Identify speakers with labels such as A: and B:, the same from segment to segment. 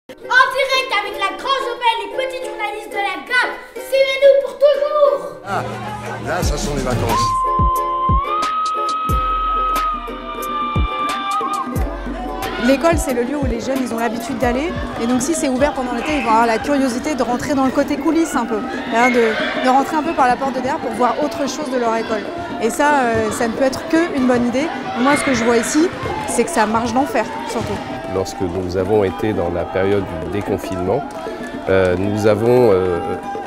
A: En direct avec la Grange Obel, les petits journalistes de la GAP. Suivez-nous pour toujours.
B: Ah, là, ça sont les vacances.
C: L'école, c'est le lieu où les jeunes ils ont l'habitude d'aller. Et donc si c'est ouvert pendant l'été, ils vont avoir la curiosité de rentrer dans le côté coulisses un peu. De rentrer un peu par la porte de derrière pour voir autre chose de leur école. Et ça, ça ne peut être qu'une bonne idée. Moi, ce que je vois ici, c'est que ça marche d'enfer, surtout.
D: Lorsque nous avons été dans la période du déconfinement, nous avons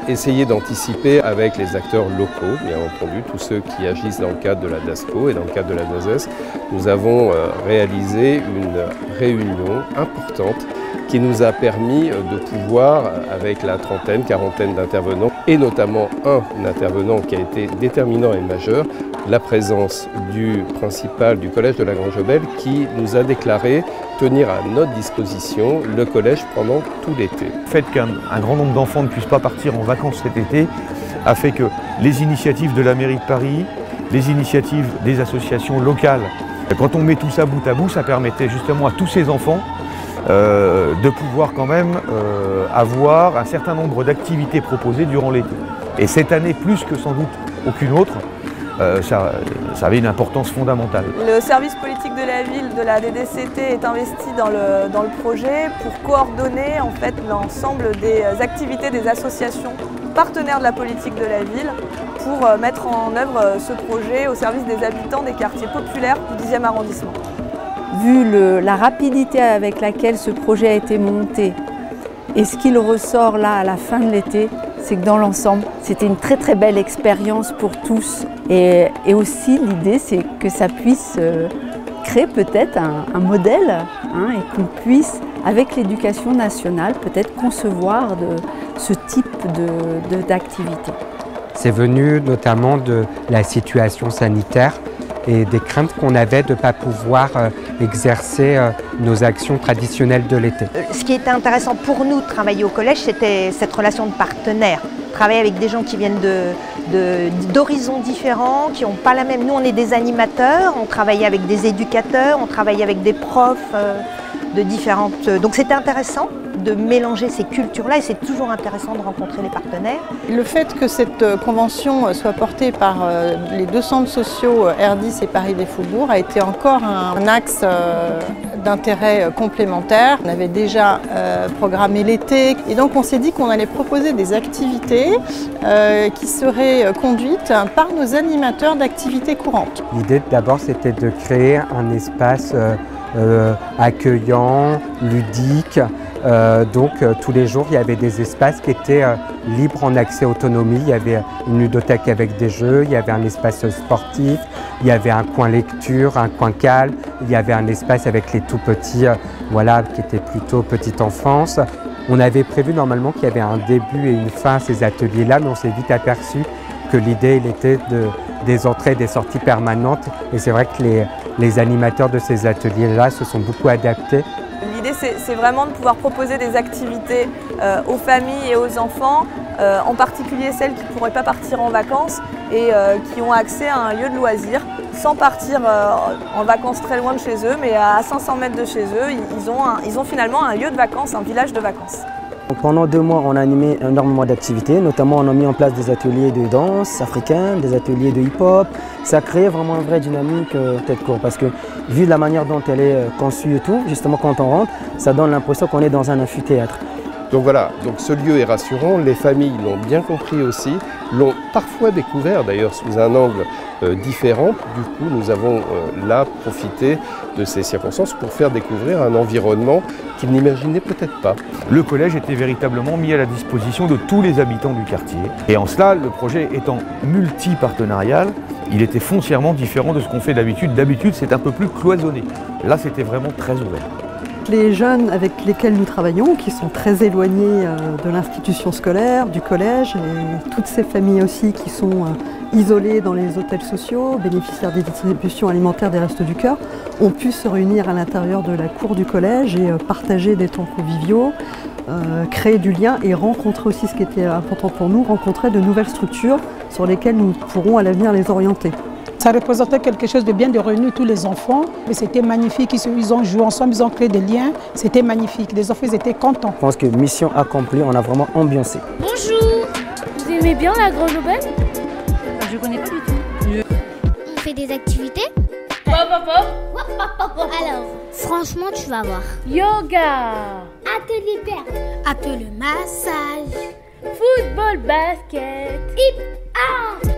D: essayé d'anticiper avec les acteurs locaux, bien entendu, tous ceux qui agissent dans le cadre de la DASPO et dans le cadre de la DASES. Nous avons réalisé une réunion importante qui nous a permis de pouvoir, avec la trentaine, quarantaine d'intervenants, et notamment un intervenant qui a été déterminant et majeur, la présence du principal du collège de la Grange Obel qui nous a déclaré tenir à notre disposition le collège pendant tout l'été.
E: Le fait qu'un grand nombre d'enfants ne puissent pas partir en vacances cet été a fait que les initiatives de la mairie de Paris, les initiatives des associations locales, quand on met tout ça bout à bout, ça permettait justement à tous ces enfants de pouvoir quand même avoir un certain nombre d'activités proposées durant l'été. Et cette année, plus que sans doute aucune autre, ça avait une importance fondamentale.
F: Le service politique de la ville, de la DDCT, est investi dans le projet pour coordonner en fait l'ensemble des activités des associations partenaires de la politique de la ville pour mettre en œuvre ce projet au service des habitants des quartiers populaires du 10e arrondissement.
G: Vu la rapidité avec laquelle ce projet a été monté et ce qu'il ressort là à la fin de l'été, c'est que dans l'ensemble, c'était une très très belle expérience pour tous. Et aussi l'idée, c'est que ça puisse créer peut-être un modèle et qu'on puisse, avec l'éducation nationale, peut-être concevoir ce type d'activité.
H: C'est venu notamment de la situation sanitaire et des craintes qu'on avait de ne pas pouvoir exercer nos actions traditionnelles de l'été.
I: Ce qui était intéressant pour nous de travailler au collège, c'était cette relation de partenaire. Travailler avec des gens qui viennent d'horizons différents, qui n'ont pas la même... Nous, on est des animateurs, on travaillait avec des éducateurs, on travaillait avec des profs de différentes... Donc c'était intéressant de mélanger ces cultures-là et c'est toujours intéressant de rencontrer les partenaires.
J: Le fait que cette convention soit portée par les deux centres sociaux R10 et Paris des Faubourgs a été encore un axe d'intérêt complémentaire. On avait déjà programmé l'été et donc on s'est dit qu'on allait proposer des activités qui seraient conduites par nos animateurs d'activités courantes.
H: L'idée d'abord c'était de créer un espace accueillant, ludique. Donc tous les jours il y avait des espaces qui étaient libres en accès autonomie. Il y avait une ludothèque avec des jeux, il y avait un espace sportif, il y avait un coin lecture, un coin calme, il y avait un espace avec les tout petits, voilà, qui étaient plutôt petite enfance. On avait prévu normalement qu'il y avait un début et une fin à ces ateliers-là, mais on s'est vite aperçu que l'idée était des entrées et des sorties permanentes. Et c'est vrai que les animateurs de ces ateliers-là se sont beaucoup adaptés.
F: L'idée, c'est vraiment de pouvoir proposer des activités aux familles et aux enfants, en particulier celles qui ne pourraient pas partir en vacances et qui ont accès à un lieu de loisir sans partir en vacances très loin de chez eux, mais à 500 mètres de chez eux, ils ont finalement un lieu de vacances, un village de vacances.
K: Pendant 2 mois, on a animé énormément d'activités, notamment on a mis en place des ateliers de danse africaine, des ateliers de hip-hop. Ça a créé vraiment une vraie dynamique tête court parce que vu la manière dont elle est conçue et tout, justement quand on rentre, ça donne l'impression qu'on est dans un amphithéâtre.
D: Donc voilà, donc ce lieu est rassurant, les familles l'ont bien compris aussi, l'ont parfois découvert d'ailleurs sous un angle différent. Du coup, nous avons là profité de ces circonstances pour faire découvrir un environnement qu'ils n'imaginaient peut-être pas.
E: Le collège était véritablement mis à la disposition de tous les habitants du quartier. Et en cela, le projet étant multi-partenarial, il était foncièrement différent de ce qu'on fait d'habitude. D'habitude, c'est un peu plus cloisonné. Là, c'était vraiment très ouvert.
J: Les jeunes avec lesquels nous travaillons, qui sont très éloignés de l'institution scolaire, du collège, et toutes ces familles aussi qui sont isolées dans les hôtels sociaux, bénéficiaires des distributions alimentaires des Restos du Cœur, ont pu se réunir à l'intérieur de la cour du collège et partager des temps conviviaux, créer du lien et rencontrer aussi, ce qui était important pour nous, rencontrer de nouvelles structures sur lesquelles nous pourrons à l'avenir les orienter.
L: Ça représentait quelque chose de bien, de réunir tous les enfants. C'était magnifique, ils ont joué ensemble, ils ont créé des liens. C'était magnifique, les enfants ils étaient contents.
K: Je pense que mission accomplie, on a vraiment ambiancé.
A: Bonjour. Vous aimez bien la Grange Aubaine?
M: Je connais pas du tout.
A: On fait des activités? Alors, franchement, tu vas voir. Yoga, atelier perles, atelier massage, football, basket, hip-hop.